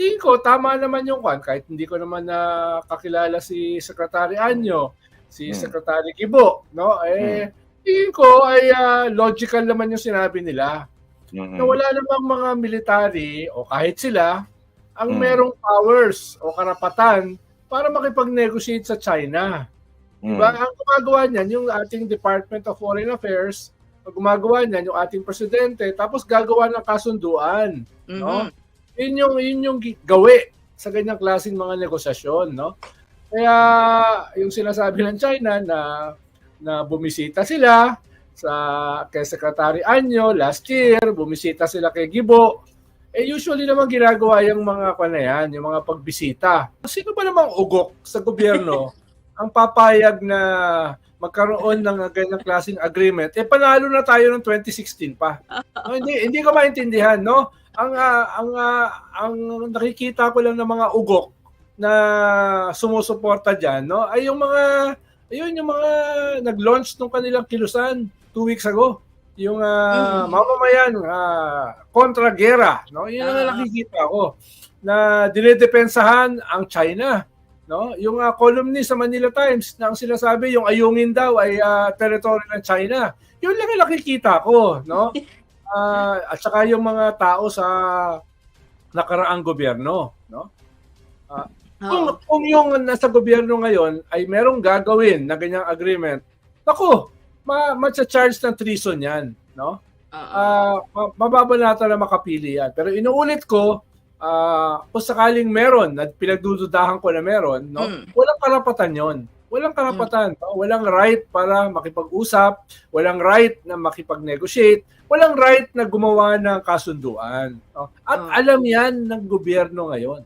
tingin ko tama naman yung kahit hindi ko naman kakilala si Secretary Anyo, si Secretary Gibo, no? Tingin ko ay logical naman yung sinabi nila. Na wala namang mga military o kahit sila ang merong powers o karapatan para makipag-negotiate sa China. Diba? Ang gumagawa niyan yung ating Department of Foreign Affairs, ang gumagawa niyan yung ating presidente, tapos gagawa ng kasunduan, no? Yun yung gawi sa ganyang klaseng mga negosasyon, no? Kaya yung sinasabi ng China na bumisita sila kay Secretary Anyo last year, bumisita sila kay Gibo. Usually naman ginagawa yung mga yan, yung mga pagbisita. Sino ba namang ugok sa gobyerno ang papayag na magkaroon ng ganyang klaseng agreement? Panalo na tayo ng 2016 pa. No, hindi ko maintindihan, no? Ang nakikita ko lang ng mga ugok na sumusuporta diyan, no, ay yung mga nag-launch ng kanilang kilusan 2 weeks ago. Yung mamamayan kontra-gera, no? Yun ang nakikita ko na dinedepensahan ang China, no? Yung columnist sa Manila Times na ang sinasabi yung Ayungin daw ay territory ng China. Yun lang ang nakikita ko, no? At saka yung mga tao sa nakaraang gobyerno, no? Kung yung nasa gobyerno ngayon ay merong gagawin na ganyang agreement, naku, ma-charge ng treason yan, no? Mababanata na makapili yan. Pero inuulit ko, kung sakaling meron, at pinagdududahan ko na meron, no? Walang karapatan yon. Walang karapatan, no? Walang right para makipag-usap, walang right na makipag-negotiate, walang right na gumawa ng kasunduan, no? At alam yan ng gobyerno ngayon.